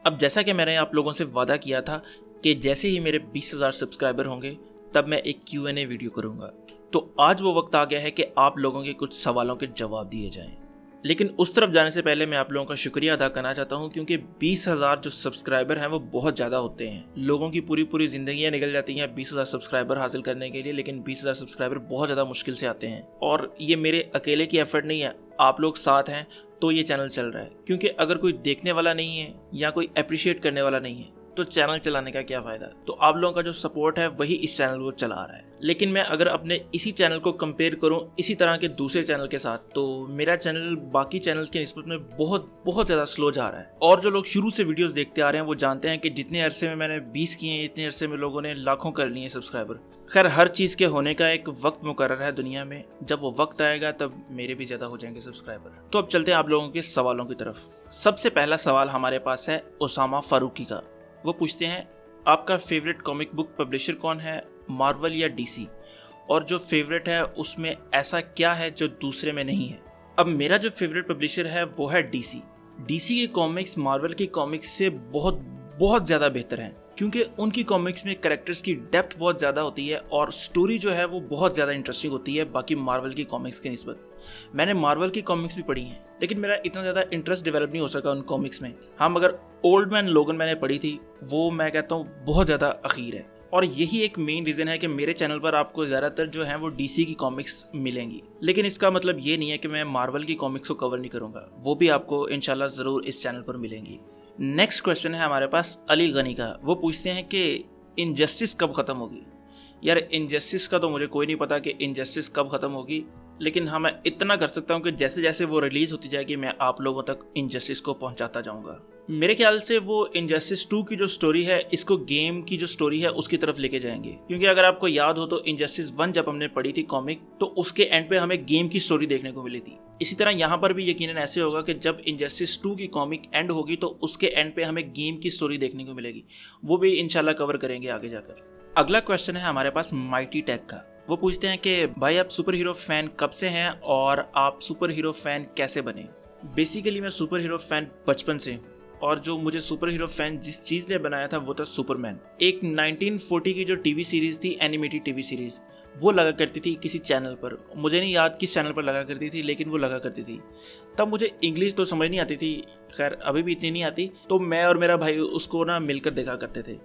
अब जैसा कि मैंने आप लोगों से वादा किया था कि जैसे ही मेरे 20,000 सब्सक्राइबर होंगे तब मैं एक Q&A वीडियो करूंगा। तो आज वो वक्त आ गया है कि आप लोगों के कुछ सवालों के जवाब दिए जाएं। लेकिन उस तरफ जाने से पहले मैं आप लोगों का शुक्रिया अदा करना चाहता हूं, क्योंकि 20,000 जो सब्सक्राइबर हैं वो बहुत ज़्यादा होते हैं। लोगों की पूरी ज़िंदगियां निकल जाती हैं 20,000 सब्सक्राइबर हासिल करने के लिए, लेकिन 20,000 सब्सक्राइबर बहुत ज़्यादा मुश्किल से आते हैं। और ये मेरे अकेले की एफर्ट नहीं है, आप लोग साथ हैं तो ये चैनल चल रहा है। क्योंकि अगर कोई देखने वाला नहीं है या कोई अप्रिशिएट करने वाला नहीं है तो चैनल चलाने का क्या फ़ायदा। तो आप लोगों का जो सपोर्ट है वही इस चैनल को चला रहा है। लेकिन मैं अगर अपने इसी चैनल को कंपेयर करूं इसी तरह के दूसरे चैनल के साथ, तो मेरा चैनल बाकी चैनल की निस्बत में बहुत ज़्यादा स्लो जा रहा है। और जो लोग शुरू से वीडियोस देखते आ रहे हैं वो जानते हैं कि जितने अरसे में मैंने 20 किए हैं, इतने अरसे में लोगों ने लाखों कर लिए हैं सब्सक्राइबर। खैर, हर चीज़ के होने का एक वक्त मुकर्रर है दुनिया में। जब वो वक्त आएगा तब मेरे भी ज़्यादा हो जाएंगे सब्सक्राइबर। तो अब चलते हैं आप लोगों के सवालों की तरफ। सबसे पहला सवाल हमारे पास है उसामा फारूकी का। वो पूछते हैं, आपका फेवरेट कॉमिक बुक पब्लिशर कौन है, मार्वल या डीसी? और जो फेवरेट है उसमें ऐसा क्या है जो दूसरे में नहीं है? अब मेरा जो फेवरेट पब्लिशर है वो है डीसी। डीसी के कॉमिक्स मार्वल के कॉमिक्स से बहुत ज़्यादा बेहतर हैं, क्योंकि उनकी कॉमिक्स में कैरेक्टर्स की डेप्थ बहुत ज़्यादा होती है और स्टोरी जो है वो बहुत ज़्यादा इंटरेस्टिंग होती है बाकी मार्वल की कॉमिक्स की निस्बत। मैंने मार्वल की कॉमिक्स भी पढ़ी हैं, लेकिन मेरा इतना ज़्यादा इंटरेस्ट डेवलप नहीं हो सका उन कॉमिक्स में। हाँ, मगर ओल्ड मैन लोगन मैंने पढ़ी थी, वो मैं कहता हूँ बहुत ज़्यादा अखीर है। और यही एक मेन रीज़न है कि मेरे चैनल पर आपको ज़्यादातर जो है वो डीसी की कॉमिक्स मिलेंगी। लेकिन इसका मतलब ये नहीं है कि मैं मार्वल की कॉमिक्स को कवर नहीं करूँगा, वो भी आपको इंशाल्लाह ज़रूर इस चैनल पर मिलेंगी। नेक्स्ट क्वेश्चन है हमारे पास अली गनी का। वो पूछते हैं कि इनजस्टिस कब ख़त्म होगी? यार, इनजस्टिस का तो मुझे कोई नहीं पता कि इनजस्टिस कब ख़त्म होगी, लेकिन हाँ, मैं इतना कर सकता हूँ कि जैसे जैसे वो रिलीज़ होती जाएगी मैं आप लोगों तक इनजस्टिस को पहुँचाता जाऊँगा। मेरे ख्याल से वो इनजस्टिस 2 की जो स्टोरी है इसको गेम की जो स्टोरी है उसकी तरफ लेके जाएंगे। क्योंकि अगर आपको याद हो तो इनजस्टिस 1 जब हमने पढ़ी थी कॉमिक, तो उसके एंड पे हमें गेम की स्टोरी देखने को मिली थी। इसी तरह यहाँ पर भी यकीनन ऐसे होगा कि जब इनजस्टिस 2 की कॉमिक एंड होगी तो उसके एंड पे हमें गेम की स्टोरी देखने को मिलेगी। वो भी इंशाल्लाह कवर करेंगे आगे जाकर। अगला क्वेश्चन है हमारे पास माइटी टेक का। वो पूछते हैं कि भाई, आप सुपर हीरो फैन कब से हैं और आप सुपर हीरो फैन कैसे बने? बेसिकली मैं सुपर हीरो फैन बचपन से हूँ, और जो मुझे सुपर हीरो फैन जिस चीज़ ने बनाया था वो था सुपरमैन। एक 1940 की जो टीवी सीरीज़ थी, एनिमेटेड टीवी सीरीज़, वो लगा करती थी किसी चैनल पर। मुझे नहीं याद किस चैनल पर लगा करती थी, लेकिन वो लगा करती थी। तब मुझे इंग्लिश तो समझ नहीं आती थी, खैर अभी भी इतनी नहीं आती, तो मैं और मेरा भाई उसको ना मिलकर देखा करते थे।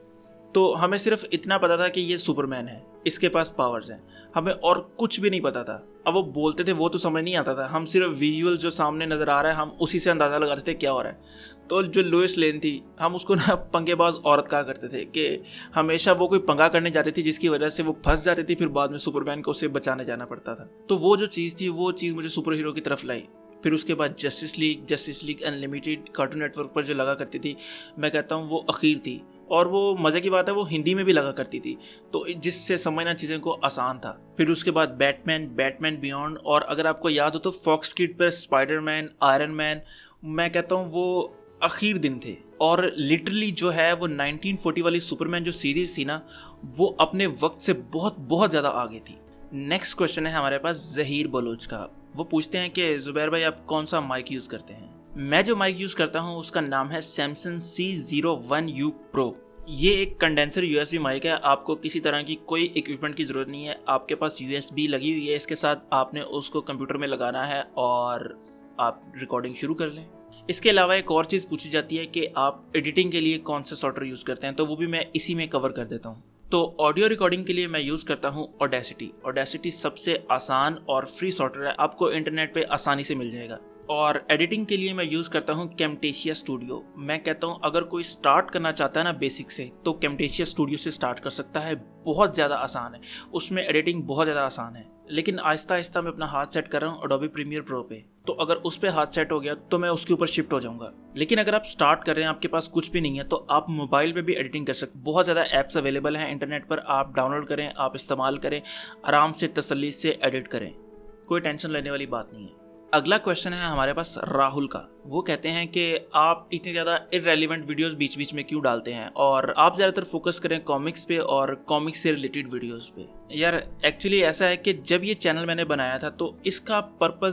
तो हमें सिर्फ इतना पता था कि ये सुपरमैन है, इसके पास पावर्स हैं, हमें और कुछ भी नहीं पता था। अब वो बोलते थे वो तो समझ नहीं आता था, हम सिर्फ विजुअल जो सामने नज़र आ रहा है हम उसी से अंदाज़ा लगाते थे क्या हो रहा है। तो जो लुइस लेन थी, हम उसको ना पंगेबाज औरत कहा करते थे कि हमेशा वो कोई पंगा करने जाती थी जिसकी वजह से वो फंस जाती थी, फिर बाद में सुपरमैन को उसे बचाने जाना पड़ता था। तो वो जो चीज़ थी वो चीज़ मुझे सुपर हीरो की तरफ लाई। फिर उसके बाद justice league unlimited cartoon network पर जो लगा करती थी, मैं कहता हूँ वो अखीर थी। और वो मज़े की बात है वो हिंदी में भी लगा करती थी, तो जिससे समझना चीज़ें को आसान था। फिर उसके बाद बैटमैन बियॉन्ड, और अगर आपको याद हो तो फॉक्स किड पर स्पाइडरमैन, आयरन मैन, मैं कहता हूँ वो आखिर दिन थे। और लिटरली जो है वो 1940 वाली सुपरमैन जो सीरीज़ थी ना, वो अपने वक्त से बहुत ज़्यादा आगे थी। नेक्स्ट क्वेश्चन है हमारे पास जहीर बलोच का। वो पूछते हैं कि जुबैर भाई, आप कौन सा माइक यूज़ करते हैं? मैं जो माइक यूज़ करता हूँ उसका नाम है सैमसंग C01U Pro। ये एक कंडेंसर USB माइक है। आपको किसी तरह की कोई इक्विपमेंट की ज़रूरत नहीं है, आपके पास USB लगी हुई है, इसके साथ आपने उसको कंप्यूटर में लगाना है और आप रिकॉर्डिंग शुरू कर लें। इसके अलावा एक और चीज़ पूछी जाती है कि आप एडिटिंग के लिए कौन सा सॉफ्टवेयर यूज़ करते हैं, तो वो भी मैं इसी में कवर कर देता हूँ। तो ऑडियो रिकॉर्डिंग के लिए मैं यूज़ करता हूँ ऑडेसिटी सबसे आसान और फ्री सॉफ्टवेयर है, आपको इंटरनेट पे आसानी से मिल जाएगा। और एडिटिंग के लिए मैं यूज़ करता हूँ कैमटेशिया स्टूडियो। मैं कहता हूँ अगर कोई स्टार्ट करना चाहता है ना बेसिक से, तो कैमटेशिया स्टूडियो से स्टार्ट कर सकता है। बहुत ज़्यादा आसान है, उसमें एडिटिंग बहुत ज़्यादा आसान है। लेकिन आहिस्ता आहिस्ता मैं अपना हाथ सेट कर रहा हूँ एडोबी प्रीमियर प्रो पे, तो अगर उस पर हाथ सेट हो गया तो मैं उसके ऊपर शिफ्ट हो जाऊँगा। लेकिन अगर आप स्टार्ट कर रहे हैं, आपके पास कुछ भी नहीं है, तो आप मोबाइल पे भी एडिटिंग कर सकते। बहुत ज़्यादा ऐप्स अवेलेबल हैं इंटरनेट पर, आप डाउनलोड करें, आप इस्तेमाल करें, आराम से तसल्ली से एडिट करें, कोई टेंशन लेने वाली बात नहीं है। अगला क्वेश्चन है हमारे पास राहुल का। वो कहते हैं कि आप इतने ज़्यादा इररेलेवेंट वीडियोस बीच बीच में क्यों डालते हैं और आप ज़्यादातर फोकस करें कॉमिक्स पे और कॉमिक्स से रिलेटेड वीडियोस पे। यार एक्चुअली ऐसा है कि जब ये चैनल मैंने बनाया था तो इसका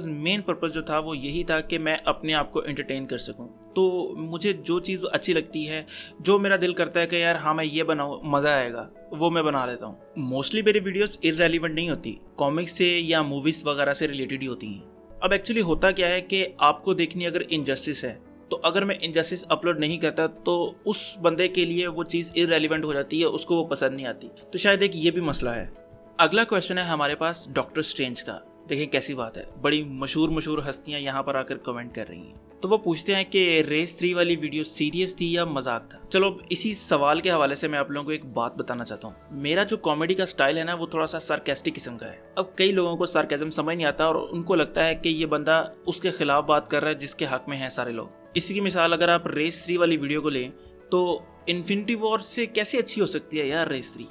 मेन पर्पस जो था वो यही था कि मैं अपने आप को एंटरटेन कर सकूं। तो मुझे जो चीज़ अच्छी लगती है, जो मेरा दिल करता है कि यार हाँ मैं ये बनाऊँ, मज़ा आएगा, वो मैं बना लेता हूँ। मोस्टली मेरी वीडियोस इररेलेवेंट नहीं होती, कॉमिक्स से या मूवीज़ वगैरह से रिलेटेड ही होती हैं। अब एक्चुअली होता क्या है कि आपको देखनी अगर इनजस्टिस है तो अगर मैं इनजस्टिस अपलोड नहीं करता तो उस बंदे के लिए वो चीज़ इररेलेवेंट हो जाती है, उसको वो पसंद नहीं आती। तो शायद एक ये भी मसला है। अगला क्वेश्चन है हमारे पास डॉक्टर स्ट्रेंज का। देखें कैसी बात है, बड़ी मशहूर हस्तियां यहाँ पर आकर कमेंट कर रही हैं। तो वो पूछते हैं कि रेस 3 वाली वीडियो सीरियस थी या मजाक था। चलो अब इसी सवाल के हवाले से मैं आप लोगों को एक बात बताना चाहता हूँ। मेरा जो कॉमेडी का स्टाइल है ना वो थोड़ा सा सार्केस्टिक किस्म का है। अब कई लोगों को सार्केज्म समझ नहीं आता और उनको लगता है कि ये बंदा उसके खिलाफ बात कर रहा है जिसके हक में है सारे लोग। इसी की मिसाल अगर आप रेस 3 वाली वीडियो को लें तो इन्फिनिटी वॉर से कैसे अच्छी हो सकती है यार रेस 3।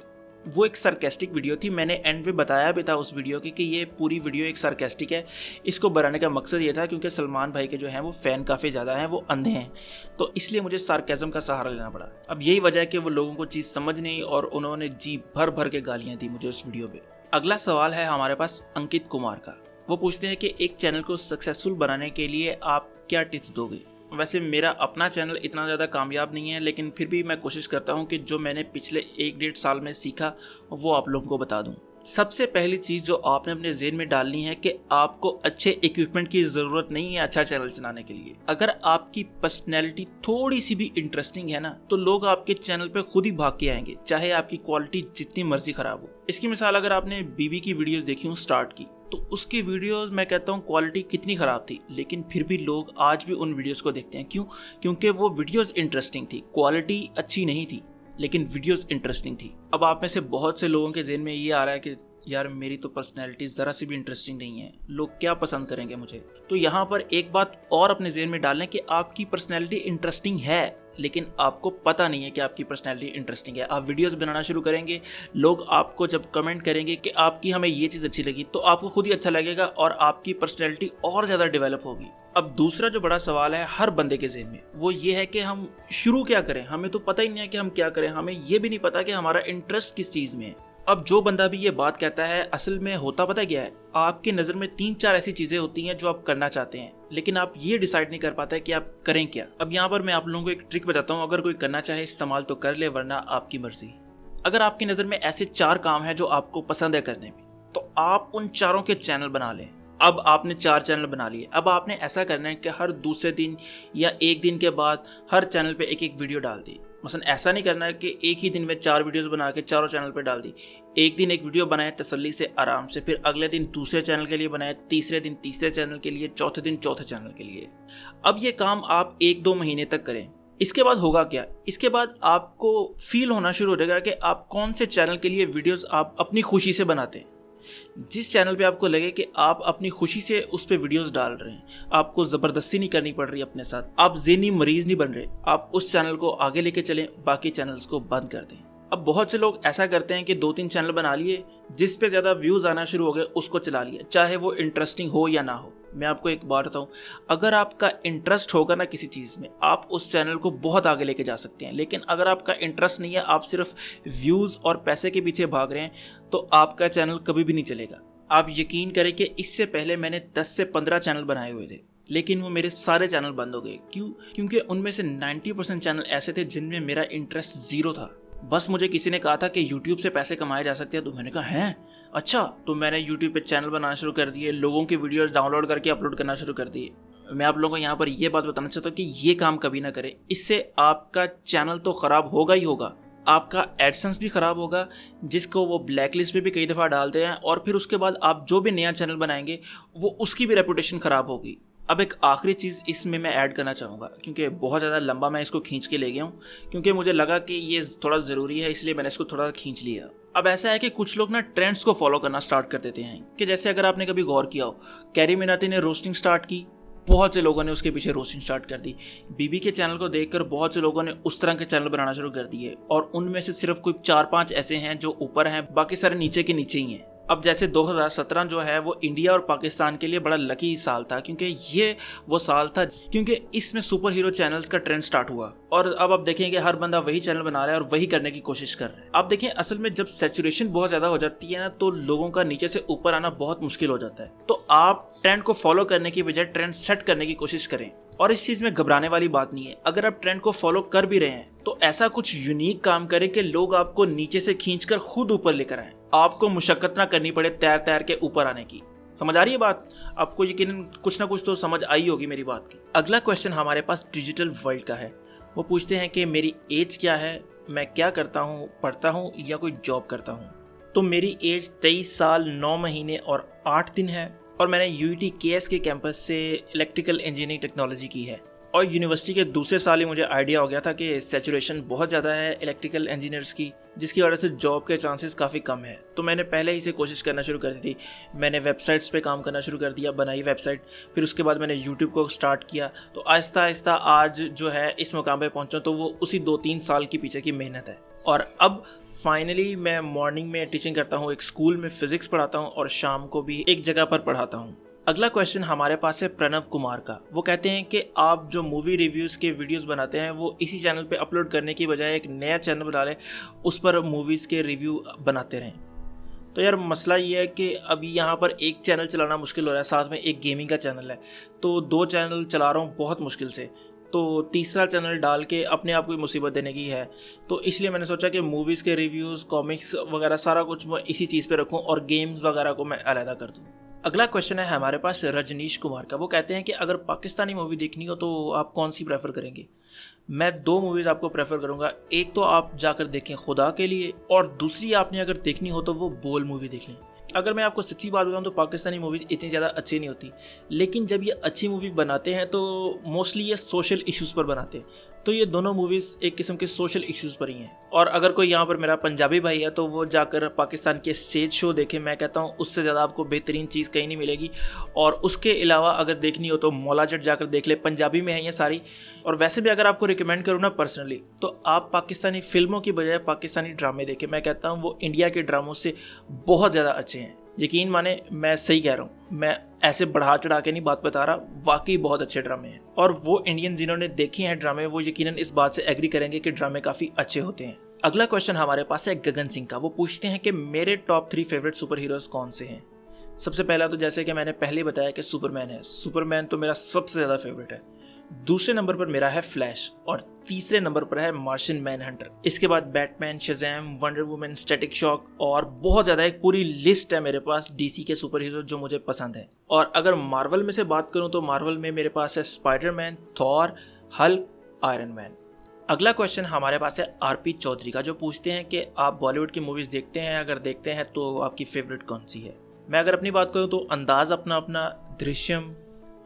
वो एक सार्केस्टिक वीडियो थी, मैंने एंड में बताया भी था उस वीडियो की कि ये पूरी वीडियो एक सार्केस्टिक है। इसको बनाने का मकसद ये था क्योंकि सलमान भाई के जो हैं वो फ़ैन काफ़ी ज़्यादा हैं, वो अंधे हैं, तो इसलिए मुझे सार्केज्म का सहारा लेना पड़ा। अब यही वजह है कि वो लोगों को चीज़ समझ नहीं और उन्होंने जी भर भर के गालियाँ दी मुझे उस वीडियो पर। अगला सवाल है हमारे पास अंकित कुमार का। वो पूछते हैं कि एक चैनल को सक्सेसफुल बनाने के लिए आप क्या टिप्स दोगे। वैसे मेरा अपना चैनल इतना ज़्यादा कामयाब नहीं है, लेकिन फिर भी मैं कोशिश करता हूँ कि जो मैंने पिछले 1-1.5 साल में सीखा वो आप लोगों को बता दूँ। सबसे पहली चीज़ जो आपने अपने ज़हन में डालनी है कि आपको अच्छे इक्विपमेंट की ज़रूरत नहीं है अच्छा चैनल चलाने के लिए। अगर आपकी पर्सनैलिटी थोड़ी सी भी इंटरेस्टिंग है ना तो लोग आपके चैनल पे खुद ही भाग के आएंगे, चाहे आपकी क्वालिटी जितनी मर्जी ख़राब हो। इसकी मिसाल अगर आपने बीबी की वीडियोज़ देखी हूँ स्टार्ट की, तो उसकी वीडियोस मैं कहता हूँ क्वालिटी कितनी ख़राब थी, लेकिन फिर भी लोग आज भी उन वीडियोस को देखते हैं। क्यों? क्योंकि वो वीडियोस इंटरेस्टिंग थी, क्वालिटी अच्छी नहीं थी लेकिन वीडियोस इंटरेस्टिंग थी। अब आप में से बहुत से लोगों के ज़हन में ये आ रहा है कि यार मेरी तो पर्सनैलिटी ज़रा सी भी इंटरेस्टिंग नहीं है, लोग क्या पसंद करेंगे मुझे। तो यहाँ पर एक बात और अपने ज़हन में डालें कि आपकी पर्सनैलिटी इंटरेस्टिंग है लेकिन आपको पता नहीं है कि आपकी पर्सनैलिटी इंटरेस्टिंग है। आप वीडियोस बनाना शुरू करेंगे, लोग आपको जब कमेंट करेंगे कि आपकी हमें ये चीज़ अच्छी लगी तो आपको खुद ही अच्छा लगेगा और आपकी पर्सनैलिटी और ज़्यादा डेवलप होगी। अब दूसरा जो बड़ा सवाल है हर बंदे के ज़हन में वो ये है कि हम शुरू क्या करें। हमें तो पता ही नहीं है कि हम क्या करें, हमें ये भी नहीं पता कि हमारा इंटरेस्ट किस चीज़ में है। अब जो बंदा भी ये बात कहता है, असल में होता पता क्या है, आपकी नज़र में 3-4 ऐसी चीज़ें होती हैं जो आप करना चाहते हैं लेकिन आप ये डिसाइड नहीं कर पाते कि आप करें क्या। अब यहाँ पर मैं आप लोगों को एक ट्रिक बताता हूँ, अगर कोई करना चाहे इस्तेमाल तो कर ले वरना आपकी मर्जी। अगर आपकी नज़र में ऐसे 4 काम हैं जो आपको पसंद है करने में तो आप उन चारों के चैनल बना लें। अब आपने 4 चैनल बना लिए, अब आपने ऐसा करना है कि हर दूसरे दिन या एक दिन के बाद हर चैनल पे एक वीडियो डाल दी। मसलन ऐसा नहीं करना है कि एक ही दिन में 4 वीडियोस बना के चारों चैनल पे डाल दी। एक दिन एक वीडियो बनाए तसल्ली से आराम से, फिर अगले दिन दूसरे चैनल के लिए बनाए, तीसरे दिन तीसरे चैनल के लिए, चौथे दिन चौथे चैनल के लिए। अब ये काम आप 1-2 महीने तक करें। इसके बाद होगा क्या, इसके बाद आपको फील होना शुरू हो जाएगा कि आप कौन से चैनल के लिए वीडियोस आप अपनी खुशी से बनाते हैं। जिस चैनल पे आपको लगे कि आप अपनी खुशी से उस पे वीडियोस डाल रहे हैं, आपको ज़बरदस्ती नहीं करनी पड़ रही अपने साथ, आप ज़हनी मरीज़ नहीं बन रहे, आप उस चैनल को आगे लेके चलें, बाकी चैनल्स को बंद कर दें। अब बहुत से लोग ऐसा करते हैं कि 2-3 चैनल बना लिए, जिस पे ज़्यादा व्यूज़ आना शुरू हो गए उसको चला लिया, चाहे वो इंटरेस्टिंग हो या ना हो। मैं आपको एक बात बताऊं, अगर आपका इंटरेस्ट होगा ना किसी चीज़ में, आप उस चैनल को बहुत आगे लेके जा सकते हैं। लेकिन अगर आपका इंटरेस्ट नहीं है, आप सिर्फ व्यूज़ और पैसे के पीछे भाग रहे हैं, तो आपका चैनल कभी भी नहीं चलेगा। आप यकीन करें कि इससे पहले मैंने 10 से 15 चैनल बनाए हुए थे, लेकिन वो मेरे सारे चैनल बंद हो गए। क्यों? क्योंकि उनमें से 90% चैनल ऐसे थे जिनमें मेरा इंटरेस्ट ज़ीरो था। बस मुझे किसी ने कहा था कि YouTube से पैसे कमाए जा सकते हैं, तो मैंने कहा हैं अच्छा, तो मैंने YouTube पे चैनल बनाना शुरू कर दिए, लोगों की वीडियोस डाउनलोड करके अपलोड करना शुरू कर दिए। मैं आप लोगों को यहाँ पर ये बात बताना चाहता हूँ कि ये काम कभी ना करें, इससे आपका चैनल तो ख़राब होगा ही होगा, आपका एडसेंस भी ख़राब होगा, जिसको वो ब्लैक लिस्ट पे भी कई दफ़ा डालते हैं, और फिर उसके बाद आप जो भी नया चैनल बनाएंगे वो उसकी भी रेपुटेशन ख़राब होगी। अब एक आखिरी चीज़ इसमें मैं ऐड करना चाहूँगा, क्योंकि बहुत ज़्यादा लंबा मैं इसको खींच के ले गया हूँ, क्योंकि मुझे लगा कि ये थोड़ा ज़रूरी है, इसलिए मैंने इसको थोड़ा खींच लिया। अब ऐसा है कि कुछ लोग ना ट्रेंड्स को फॉलो करना स्टार्ट कर देते हैं, कि जैसे अगर आपने कभी गौर किया हो, कैरी मिनाटी ने रोस्टिंग स्टार्ट की, बहुत से लोगों ने उसके पीछे रोस्टिंग स्टार्ट कर दी। बीबी के चैनल को देखकर बहुत से लोगों ने उस तरह के चैनल बनाना शुरू कर दिए, और उनमें से सिर्फ कोई 4-5 ऐसे हैं जो ऊपर हैं, बाकी सारे नीचे के नीचे ही हैं। अब जैसे 2017 जो है वो इंडिया और पाकिस्तान के लिए बड़ा लकी साल था, क्योंकि ये वो साल था क्योंकि इसमें सुपर हीरो चैनल्स का ट्रेंड स्टार्ट हुआ। और अब आप देखेंगे हर बंदा वही चैनल बना रहा है और वही करने की कोशिश कर रहा है। आप देखें, असल में जब सैचुरेशन बहुत ज़्यादा हो जाती है ना, तो लोगों का नीचे से ऊपर आना बहुत मुश्किल हो जाता है। तो आप ट्रेंड को फॉलो करने की बजाय ट्रेंड सेट करने की कोशिश करें, और इस चीज़ में घबराने वाली बात नहीं है। अगर आप ट्रेंड को फॉलो कर भी रहे हैं तो ऐसा कुछ यूनिक काम करें कि लोग आपको नीचे से खींचकर खुद ऊपर लेकर आए, आपको मुशक्कत ना करनी पड़े तैर तैर के ऊपर आने की। समझ आ रही है बात? आपको यकीनन कुछ ना कुछ तो समझ आई होगी मेरी बात की। अगला क्वेश्चन हमारे पास डिजिटल वर्ल्ड का है। वो पूछते हैं कि मेरी एज क्या है, मैं क्या करता हूँ, पढ़ता हूँ या कोई जॉब करता हूँ। तो मेरी एज 23 साल 9 महीने और 8 दिन है, और मैंने UET KS के कैंपस से इलेक्ट्रिकल इंजीनियरिंग टेक्नोलॉजी की है। और यूनिवर्सिटी के दूसरे साल ही मुझे आइडिया हो गया था कि सैचुरेशन बहुत ज़्यादा है इलेक्ट्रिकल इंजीनियर्स की, जिसकी वजह से जॉब के चांसेस काफ़ी कम है। तो मैंने पहले ही से कोशिश करना शुरू कर दी थी। मैंने वेबसाइट्स पे काम करना शुरू कर दिया, बनाई वेबसाइट, फिर उसके बाद मैंने यूट्यूब को स्टार्ट किया। तो आहिस्ता आहिस्ता आज जो है इस मुकाम पर पहुँचा, तो वो उसी 2-3 साल के पीछे की मेहनत है। और अब फाइनली मैं मॉर्निंग में टीचिंग करता हूँ, एक स्कूल में फिजिक्स पढ़ाता हूँ और शाम को भी एक जगह पर पढ़ाता हूँ। अगला क्वेश्चन हमारे पास है प्रणव कुमार का। वो कहते हैं कि आप जो मूवी रिव्यूज़ के वीडियोस बनाते हैं वो इसी चैनल पे अपलोड करने की बजाय एक नया चैनल बना लें, उस पर मूवीज़ के रिव्यू बनाते रहें। तो यार मसला ये है कि अभी यहाँ पर एक चैनल चलाना मुश्किल हो रहा है, साथ में एक गेमिंग का चैनल है, तो 2 चैनल चला रहा हूँ बहुत मुश्किल से। तो तीसरा चैनल डाल के अपने आप को मुसीबत देने की है। तो इसलिए मैंने सोचा कि मूवीज़ के रिव्यूज़, कॉमिक्स वगैरह सारा कुछ मैं इसी चीज़ पे रखूं और गेम्स वगैरह को मैं अलहदा कर दूं। अगला क्वेश्चन है हमारे पास रजनीश कुमार का। वो कहते हैं कि अगर पाकिस्तानी मूवी देखनी हो तो आप कौन सी प्रेफर करेंगे। मैं 2 मूवीज़ आपको प्रेफर करूंगा। एक तो आप जाकर देखें खुदा के लिए, और दूसरी आपने अगर देखनी हो तो वो बोल मूवी देख लें। अगर मैं आपको सच्ची बात बताऊं तो पाकिस्तानी मूवीज़ इतनी ज़्यादा अच्छी नहीं होती, लेकिन जब ये अच्छी मूवी बनाते हैं तो मोस्टली ये सोशल इश्यूज़ पर बनाते हैं। तो ये दोनों मूवीज़ एक किस्म के सोशल इश्यूज़ पर ही हैं। और अगर कोई यहाँ पर मेरा पंजाबी भाई है तो वो जाकर पाकिस्तान के स्टेज शो देखे। मैं कहता हूँ उससे ज़्यादा आपको बेहतरीन चीज़ कहीं नहीं मिलेगी। और उसके अलावा अगर देखनी हो तो मौला जट जाकर देख ले, पंजाबी में है ये सारी। और वैसे भी अगर आपको रिकमेंड करूँ ना पर्सनली, तो आप पाकिस्तानी फिल्मों की बजाय पाकिस्तानी ड्रामे देखें। मैं कहता हूँ वो इंडिया के ड्रामों से बहुत ज़्यादा अच्छे हैं। यकीन माने मैं सही कह रहा हूँ, मैं ऐसे बढ़ा चढ़ा के नहीं बात बता रहा, वाकई बहुत अच्छे ड्रामे हैं। और वो इंडियन जिन्होंने देखे हैं ड्रामे वो यकीनन इस बात से एग्री करेंगे कि ड्रामे काफ़ी अच्छे होते हैं। अगला क्वेश्चन हमारे पास है गगन सिंह का। वो पूछते हैं कि मेरे टॉप 3 फेवरेट सुपर हीरोज़ कौन से हैं। सबसे पहला तो जैसे कि मैंने पहले बताया कि सुपरमैन है। सुपरमैन तो मेरा सबसे ज़्यादा फेवरेट है। दूसरे नंबर पर मेरा है फ्लैश, और तीसरे नंबर पर है मार्शियन मैनहंटर। इसके बाद Batman, Shazam, wonder woman, static shock, और बहुत ज़्यादा एक पूरी लिस्ट है मेरे पास DC के सुपर हीरो जो मुझे पसंद है। और अगर मार्वल में से बात करूं तो मार्वल में मेरे पास है Spiderman, Thor, Hulk, iron man. अगला क्वेश्चन हमारे पास है RP चौधरी का, जो पूछते हैं कि आप बॉलीवुड की मूवीज़ देखते हैं, अगर देखते हैं तो आपकी फेवरेट कौन सी है। मैं अगर अपनी बात करूँ तो अंदाज़ अपना अपना, दृश्यम,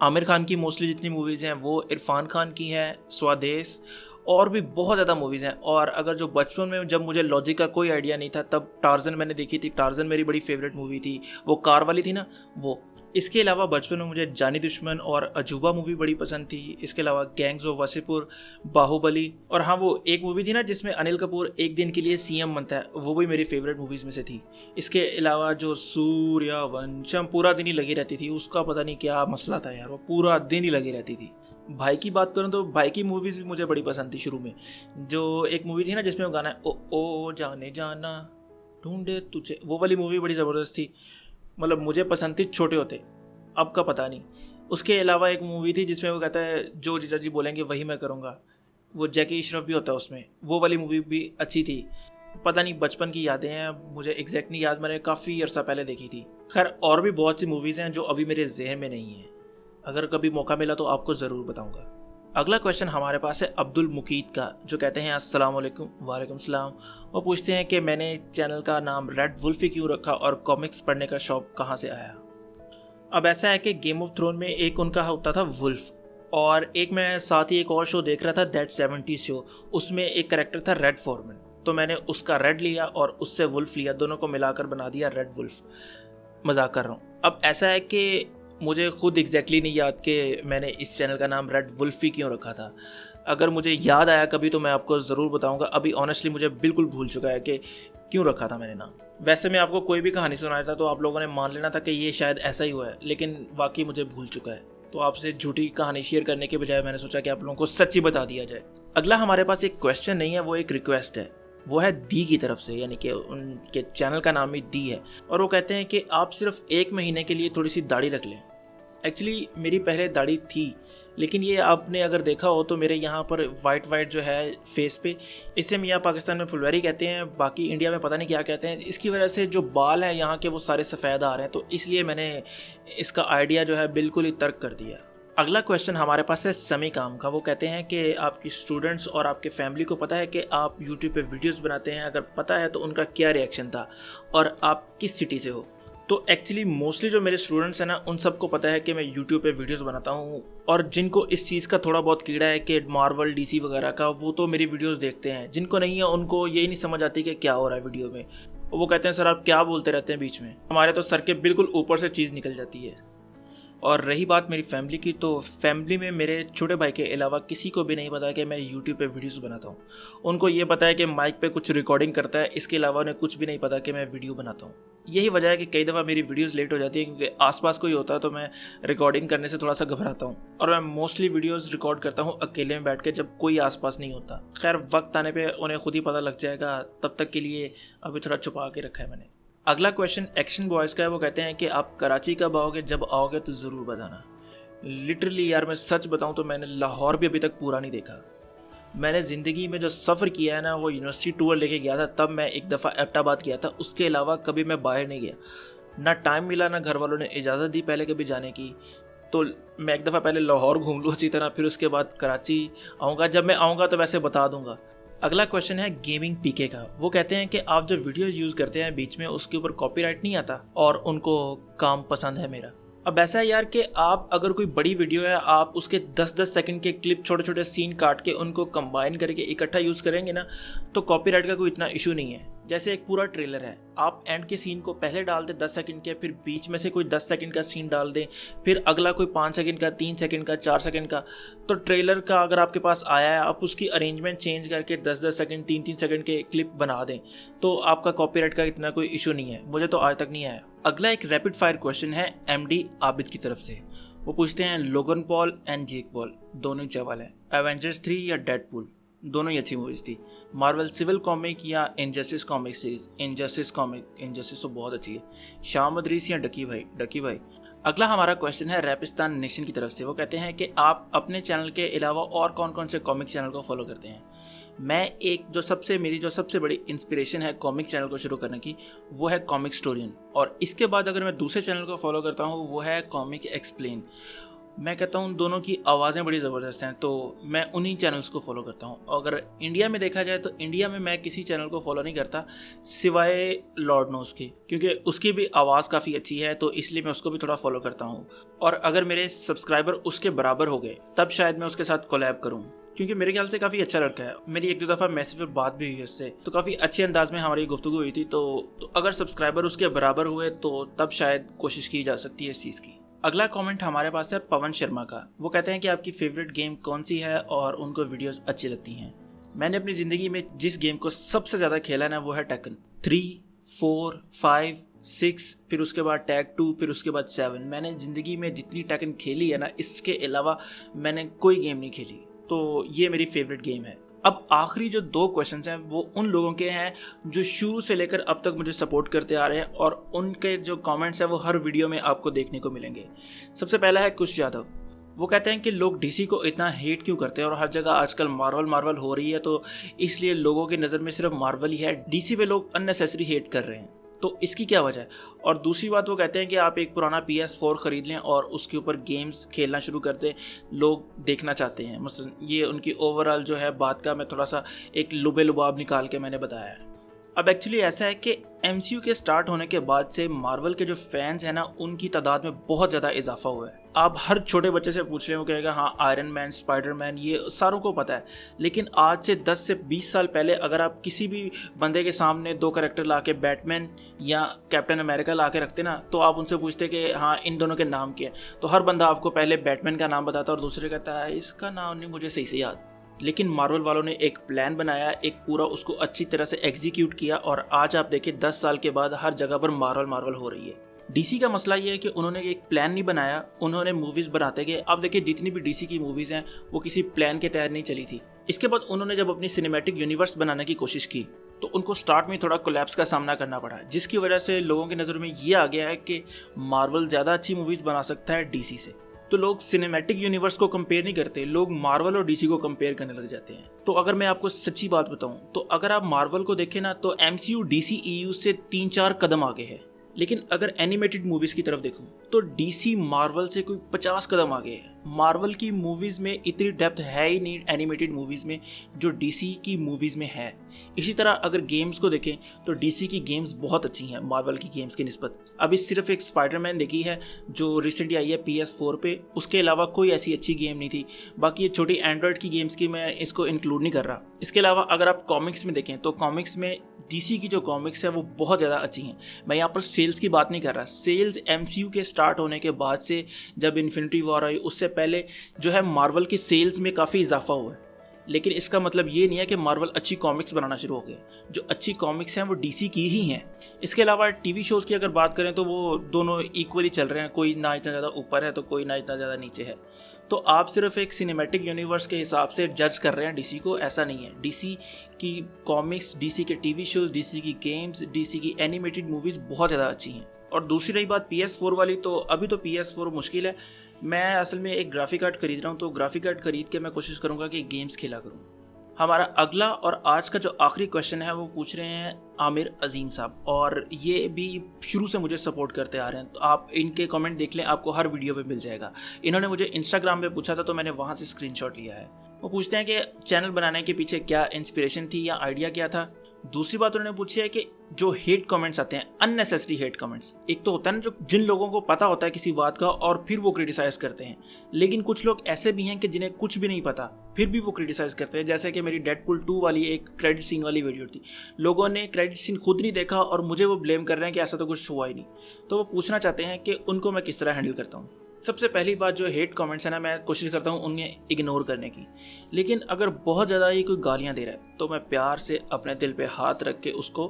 आमिर खान की मोस्टली जितनी मूवीज़ हैं वो, इरफान खान की हैं, स्वदेश, और भी बहुत ज़्यादा मूवीज़ हैं। और अगर जो बचपन में जब मुझे लॉजिक का कोई आइडिया नहीं था तब टार्जन मैंने देखी थी। टार्जन मेरी बड़ी फेवरेट मूवी थी, वो कार वाली थी ना वो। इसके अलावा बचपन में मुझे जानी दुश्मन और अजूबा मूवी बड़ी पसंद थी। इसके अलावा गैंग्स ऑफ वासेपुर, बाहुबली, और हाँ वो एक मूवी थी ना जिसमें अनिल कपूर एक दिन के लिए CM बनता है, वो भी मेरी फेवरेट मूवीज़ में से थी। इसके अलावा जो सूर्यवंशम पूरा दिन ही लगी रहती थी, उसका पता नहीं क्या मसला था यार, वो पूरा दिन ही लगी रहती थी। भाई की बात करूँ तो भाई की मूवीज़ भी मुझे बड़ी पसंद थी शुरू में। जो एक मूवी थी ना जिसमें वो गाना है ओ जाने जाना ढूंढे तुझे, वो वाली मूवी बड़ी ज़बरदस्त थी। मतलब मुझे पसंद थी छोटे होते, अब का पता नहीं। उसके अलावा एक मूवी थी जिसमें वो कहता है जो जीजा जी बोलेंगे वही मैं करूँगा, वो जैकी श्रॉफ भी होता है उसमें, वो वाली मूवी भी अच्छी थी। पता नहीं, बचपन की यादें हैं, मुझे एग्जैक्ट नहीं याद, मैंने काफ़ी अरसा पहले देखी थी। खैर और भी बहुत सी मूवीज़ हैं जो अभी मेरे जहन में नहीं हैं, अगर कभी मौका मिला तो आपको ज़रूर बताऊँगा। अगला क्वेश्चन हमारे पास है अब्दुल मुकीद का, जो कहते हैं अस्सलाम वालेकुम। वालेकुम सलाम। वो पूछते हैं कि मैंने चैनल का नाम रेड वुल्फ ही क्यों रखा और कॉमिक्स पढ़ने का शौक कहाँ से आया। अब ऐसा है कि गेम ऑफ थ्रोन में एक उनका होता था वुल्फ, और एक मैं साथ ही एक और शो देख रहा था दैट 70 शो, उसमें एक कैरेक्टर था रेड फॉरमैन, तो मैंने उसका रेड लिया और उससे वुल्फ लिया, दोनों को मिलाकर बना दिया रेड वुल्फ। मजाक कर रहा हूँ। अब ऐसा है कि मुझे खुद एग्जैक्टली नहीं याद कि मैंने इस चैनल का नाम रेड वुल्फ ही क्यों रखा था। अगर मुझे याद आया कभी तो मैं आपको ज़रूर बताऊंगा। अभी ऑनेस्टली मुझे बिल्कुल भूल चुका है कि क्यों रखा था मैंने नाम। वैसे मैं आपको कोई भी कहानी सुनाया था तो आप लोगों ने मान लेना था कि ये शायद ऐसा ही हुआ है, लेकिन वाकई मुझे भूल चुका है। तो आपसे झूठी कहानी शेयर करने के बजाय मैंने सोचा कि आप लोगों को सच्ची बता दिया जाए। अगला हमारे पास एक क्वेश्चन नहीं है, वो एक रिक्वेस्ट है। वो है दी की तरफ से, यानी कि उनके चैनल का नाम ही दी है। और वो कहते हैं कि आप सिर्फ 1 महीने के लिए थोड़ी सी दाढ़ी रख लें। एक्चुअली मेरी पहले दाढ़ी थी, लेकिन ये आपने अगर देखा हो तो मेरे यहाँ पर वाइट जो है फेस पे, इसे मियाँ पाकिस्तान में फुलवैरी कहते हैं, बाकी इंडिया में पता नहीं क्या कहते हैं। इसकी वजह से जो बाल हैं यहाँ के वो सारे सफ़ेद आ रहे हैं, तो इसलिए मैंने इसका आइडिया जो है बिल्कुल ही तर्क कर दिया। अगला क्वेश्चन हमारे पास है समी काम का। वो कहते हैं कि आपकी स्टूडेंट्स और आपके फैमिली को पता है कि आप यूट्यूब पे वीडियोस बनाते हैं, अगर पता है तो उनका क्या रिएक्शन था और आप किस सिटी से हो। तो एक्चुअली मोस्टली जो मेरे स्टूडेंट्स हैं ना, उन सबको पता है कि मैं यूट्यूब पे वीडियोस बनाता हूँ, और जिनको इस चीज़ का थोड़ा बहुत कीड़ा है कि मार्वल डीसी वगैरह का, वो तो मेरी वीडियोस देखते हैं। जिनको नहीं है उनको यही नहीं समझ आती कि क्या हो रहा है वीडियो में। वो कहते हैं सर आप क्या बोलते रहते हैं बीच में, हमारे तो सर के बिल्कुल ऊपर से चीज़ निकल जाती है। और रही बात मेरी फैमिली की, तो फैमिली में मेरे छोटे भाई के अलावा किसी को भी नहीं पता कि मैं यूट्यूब पे वीडियोस बनाता हूँ। उनको ये पता है कि माइक पे कुछ रिकॉर्डिंग करता है, इसके अलावा उन्हें कुछ भी नहीं पता कि मैं वीडियो बनाता हूँ। यही वजह है कि कई दफ़ा मेरी वीडियोस लेट हो जाती है, क्योंकि आसपास कोई होता है तो मैं रिकॉर्डिंग करने से थोड़ा सा घबराता हूँ। और मैं मोस्टली वीडियोज़ रिकॉर्ड करता हूँ अकेले में बैठ के, जब कोई आसपास नहीं होता। खैर वक्त आने पर उन्हें खुद ही पता लग जाएगा, तब तक के लिए अभी थोड़ा छुपा के रखा है मैंने। अगला क्वेश्चन एक्शन बॉयज़ का है। वो कहते हैं कि आप कराची कब आओगे, जब आओगे तो ज़रूर बताना। लिटरली यार मैं सच बताऊं तो मैंने लाहौर भी अभी तक पूरा नहीं देखा। मैंने ज़िंदगी में जो सफ़र किया है ना, वो यूनिवर्सिटी टूर लेके गया था, तब मैं एक दफ़ा एबटाबाद गया था। उसके अलावा कभी मैं बाहर नहीं गया, ना टाइम मिला, ना घर वालों ने इजाज़त दी पहले कभी जाने की। तो मैं एक दफ़ा पहले लाहौर घूम लूँ अच्छी तरह, फिर उसके बाद कराची आऊँगा। जब मैं आऊँगा तो वैसे बता दूँगा। अगला क्वेश्चन है गेमिंग पीके का। वो कहते हैं कि आप जो वीडियो यूज़ करते हैं बीच में, उसके ऊपर कॉपीराइट नहीं आता, और उनको काम पसंद है मेरा। अब ऐसा है यार कि आप अगर कोई बड़ी वीडियो है, आप उसके 10-10 सेकंड के क्लिप, छोटे छोटे सीन काट के उनको कंबाइन करके इकट्ठा यूज़ करेंगे ना, तो कॉपीराइट का कोई इतना इशू नहीं है। जैसे एक पूरा ट्रेलर है, आप एंड के सीन को पहले डाल दें 10 सेकंड के, फिर बीच में से कोई 10 सेकंड का सीन डाल दें, फिर अगला कोई 5 सेकंड का, 3 सेकंड का, 4 सेकंड का। तो ट्रेलर का अगर आपके पास आया है, आप उसकी अरेंजमेंट चेंज करके 10-10 सेकंड, 3-3 सेकंड के क्लिप बना दें, तो आपका कॉपीराइट का इतना कोई इशू नहीं है। मुझे तो आज तक नहीं आया। अगला एक रैपिड फायर क्वेश्चन है एमडी आबिद की तरफ से। वो पूछते हैं Logan Paul and Jake Paul दोनों चावल हैं, एवेंजर्स 3 या डेडपूल, दोनों ही अच्छी मूवीज़ थी। मार्वल सिविल कॉमिक या इनजस्टिस कॉमिक सीरीज, इनजस्टिस तो बहुत अच्छी है। शाह मदरीस या डकी भाई। अगला हमारा क्वेश्चन है रैपिस्तान नेशन की तरफ से। वो कहते हैं कि आप अपने चैनल के अलावा और कौन कौन से कॉमिक चैनल को फॉलो करते हैं। मैं मेरी जो सबसे बड़ी इंस्पिरेशन है कॉमिक चैनल को शुरू करने की, वो है कॉमिक स्टोरियन। और इसके बाद अगर मैं दूसरे चैनल को फॉलो करता हूँ, वो है कॉमिक एक्सप्लेन। मैं कहता हूँ दोनों की आवाज़ें बड़ी ज़बरदस्त हैं, तो मैं उन्हीं चैनल्स को फॉलो करता हूँ। अगर इंडिया में देखा जाए तो इंडिया में मैं किसी चैनल को फॉलो नहीं करता सिवाय लॉर्ड नोस के, क्योंकि उसकी भी आवाज़ काफ़ी अच्छी है, तो इसलिए मैं उसको भी थोड़ा फॉलो करता हूँ। और अगर मेरे सब्सक्राइबर उसके बराबर हो गए तब शायद मैं उसके साथ कोलैब करूँ, क्योंकि मेरे ख्याल से काफ़ी अच्छा लड़का है। मेरी 1-2 दफ़ा मैसेज पर बात भी हुई है उससे, तो काफ़ी अच्छे अंदाज में हमारी गुफ्तगू हुई थी। तो अगर सब्सक्राइबर उसके बराबर हुए तो तब शायद कोशिश की जा सकती है इस चीज़ की। अगला कमेंट हमारे पास है पवन शर्मा का। वो कहते हैं कि आपकी फेवरेट गेम कौन सी है और उनको वीडियोस अच्छी लगती हैं। मैंने अपनी ज़िंदगी में जिस गेम को सबसे ज़्यादा खेला ना, वो है टेकन 3, 4, 5, 6, फिर उसके बाद टैग 2, फिर उसके बाद 7। मैंने ज़िंदगी में जितनी टेकन खेली है ना, इसके अलावा मैंने कोई गेम नहीं खेली, तो ये मेरी फेवरेट गेम है। अब आखिरी जो 2 क्वेश्चंस हैं वो उन लोगों के हैं जो शुरू से लेकर अब तक मुझे सपोर्ट करते आ रहे हैं, और उनके जो कमेंट्स हैं वो हर वीडियो में आपको देखने को मिलेंगे। सबसे पहला है कुश यादव। वो कहते हैं कि लोग डीसी को इतना हेट क्यों करते हैं, और हर जगह आजकल मार्वल हो रही है, तो इसलिए लोगों की नज़र में सिर्फ मार्वल ही है, डीसी पे लोग अननेसेसरी हेट कर रहे हैं, तो इसकी क्या वजह है। और दूसरी बात वो कहते हैं कि आप एक पुराना PS4 ख़रीद लें और उसके ऊपर गेम्स खेलना शुरू कर दें, लोग देखना चाहते हैं। मसलन ये उनकी ओवरऑल जो है बात का मैं थोड़ा सा एक लुबे लुबाब निकाल के मैंने बताया है। अब एक्चुअली ऐसा है कि MCU के स्टार्ट होने के बाद से मार्वल के जो फैंस हैं ना, उनकी तादाद में बहुत ज़्यादा इजाफा हुआ है। आप हर छोटे बच्चे से पूछ रहे हो, कहेगा हाँ आयरन मैन, स्पाइडरमैन, ये सारों को पता है। लेकिन आज से 10 से 20 साल पहले अगर आप किसी भी बंदे के सामने 2 कैरेक्टर ला के बैटमैन या कैप्टन अमेरिका ला के रखते ना, तो आप उनसे पूछते कि हाँ इन दोनों के नाम क्या है, तो हर बंदा आपको पहले बैटमैन का नाम बताता और दूसरे कहता है इसका नाम नहीं मुझे सही से याद। लेकिन मार्वल वालों ने एक प्लान बनाया, एक पूरा उसको अच्छी तरह से एग्जीक्यूट किया और आज आप देखिए 10 साल के बाद हर जगह पर मार्वल हो रही है। डीसी का मसला ये है कि उन्होंने एक प्लान नहीं बनाया, उन्होंने मूवीज़ बनाते गए। आप देखिए जितनी भी डीसी की मूवीज़ हैं वो किसी प्लान के तहत नहीं चली थी। इसके बाद उन्होंने जब अपनी सिनेमैटिक यूनिवर्स बनाने की कोशिश की तो उनको स्टार्ट में थोड़ा कोलैप्स का सामना करना पड़ा, जिसकी वजह से लोगों की नज़र में ये आ गया है कि मार्वल ज़्यादा अच्छी मूवीज़ बना सकता है डीसी से। तो लोग सिनेमैटिक यूनिवर्स को कंपेयर नहीं करते, लोग मार्वल और डीसी को कंपेयर करने लग जाते हैं। तो अगर मैं आपको सच्ची बात बताऊं तो अगर आप मार्वल को देखें ना तो एमसीयू डीसी ईयू से 3-4 कदम आगे है। लेकिन अगर एनिमेटेड मूवीज़ की तरफ देखूं तो डीसी मार्वल से कोई 50 कदम आगे है। मार्वल की मूवीज़ में इतनी डेप्थ है ही नहीं एनिमेटेड मूवीज़ में जो डीसी की मूवीज़ में है। इसी तरह अगर गेम्स को देखें तो डीसी की गेम्स बहुत अच्छी हैं मार्वल की गेम्स की निस्बत। अभी सिर्फ एक स्पाइडरमैन देखी है जो रिसेंटली आई है PS4 पे, उसके अलावा कोई ऐसी अच्छी गेम नहीं थी। बाकी ये छोटी एंड्रॉयड की गेम्स की मैं इसको इंक्लूड नहीं कर रहा। इसके अलावा अगर आप कॉमिक्स में देखें तो कॉमिक्स में डीसी की जो कॉमिक्स है वो बहुत ज़्यादा अच्छी हैं। मैं यहाँ पर सेल्स की बात नहीं कर रहा, सेल्स एमसीयू के स्टार्ट होने के बाद से जब इन्फिनिटी वॉर आई उससे पहले जो है मार्वल की सेल्स में काफ़ी इजाफा हुआ है। लेकिन इसका मतलब ये नहीं है कि मार्वल अच्छी कॉमिक्स बनाना शुरू हो गया। जो अच्छी कॉमिक्स हैं वो डीसी की ही हैं। इसके अलावा टीवी शोज़ की अगर बात करें तो वो दोनों इक्वली चल रहे हैं, कोई ना इतना ज़्यादा ऊपर है तो कोई ना इतना ज़्यादा नीचे है। तो आप सिर्फ एक सिनेमैटिक यूनिवर्स के हिसाब से जज कर रहे हैं डीसी को, ऐसा नहीं है। डीसी की कॉमिक्स, डीसी के टीवी शोज़, डीसी की गेम्स, डीसी की एनिमेटेड मूवीज़ बहुत ज़्यादा अच्छी हैं। और दूसरी रही बात PS4 वाली, तो अभी तो PS4 मुश्किल है। मैं असल में एक ग्राफिक कार्ड खरीद रहा हूँ, तो ग्राफिक कार्ड खरीद के मैं कोशिश करूँगा कि गेम्स खेला करूँ। हमारा अगला और आज का जो आखिरी क्वेश्चन है वो पूछ रहे हैं आमिर अजीम साहब, और ये भी शुरू से मुझे सपोर्ट करते आ रहे हैं। तो आप इनके कमेंट देख लें, आपको हर वीडियो पे मिल जाएगा। इन्होंने मुझे इंस्टाग्राम पे पूछा था तो मैंने वहाँ से स्क्रीनशॉट लिया है। वो पूछते हैं कि चैनल बनाने के पीछे क्या इंस्पिरेशन थी या आइडिया क्या था। दूसरी बात उन्होंने पूछी है कि जो हेट कमेंट्स आते हैं, अननेसेसरी हेट कमेंट्स, एक तो होता है ना जो जिन लोगों को पता होता है किसी बात का और फिर वो क्रिटिसाइज करते हैं, लेकिन कुछ लोग ऐसे भी हैं कि जिन्हें कुछ भी नहीं पता फिर भी वो क्रिटिसाइज करते हैं। जैसे कि मेरी डेडपूल 2 वाली एक क्रेडिट सीन वाली वीडियो थी, लोगों ने क्रेडिट सीन खुद नहीं देखा और मुझे वो ब्लेम कर रहे हैं कि ऐसा तो कुछ हुआ ही नहीं। तो वो पूछना चाहते हैं कि उनको मैं किस तरह हैंडल करता हूँ। सबसे पहली बात, जो हेट कमेंट्स है ना, मैं कोशिश करता हूँ उन्हें इग्नोर करने की। लेकिन अगर बहुत ज़्यादा ही कोई गालियाँ दे रहा है तो मैं प्यार से अपने दिल पे हाथ रख के उसको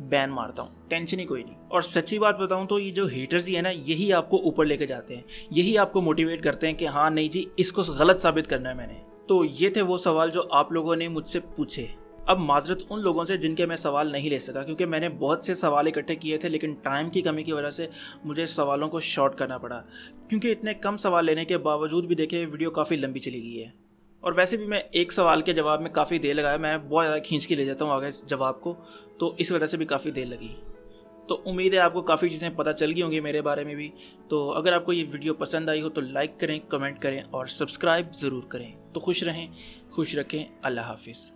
बैन मारता हूँ, टेंशन ही कोई नहीं। और सच्ची बात बताऊँ तो ये जो हेटर्स ही है ना, यही आपको ऊपर लेके जाते हैं, यही आपको मोटिवेट करते हैं कि हाँ नहीं जी, इसको गलत साबित करना है मैंने। तो ये थे वो सवाल जो आप लोगों ने मुझसे पूछे। अब माजरत उन लोगों से जिनके मैं सवाल नहीं ले सका, क्योंकि मैंने बहुत से सवाल इकट्ठे किए थे लेकिन टाइम की कमी की वजह से मुझे सवालों को शॉर्ट करना पड़ा। क्योंकि इतने कम सवाल लेने के बावजूद भी देखे वीडियो काफ़ी लंबी चली गई है। और वैसे भी मैं एक सवाल के जवाब में काफ़ी देर लगाया, मैं बहुत ज़्यादा खींच के ले जाता हूँ आगे जवाब को, तो इस वजह से भी काफ़ी देर लगी। तो उम्मीद है आपको काफ़ी चीज़ें पता चल गई होंगी मेरे बारे में भी। तो अगर आपको ये वीडियो पसंद आई हो तो लाइक करें, कमेंट करें और सब्सक्राइब ज़रूर करें। तो खुश रहें, खुश रखें। अल्लाह हाफिज़।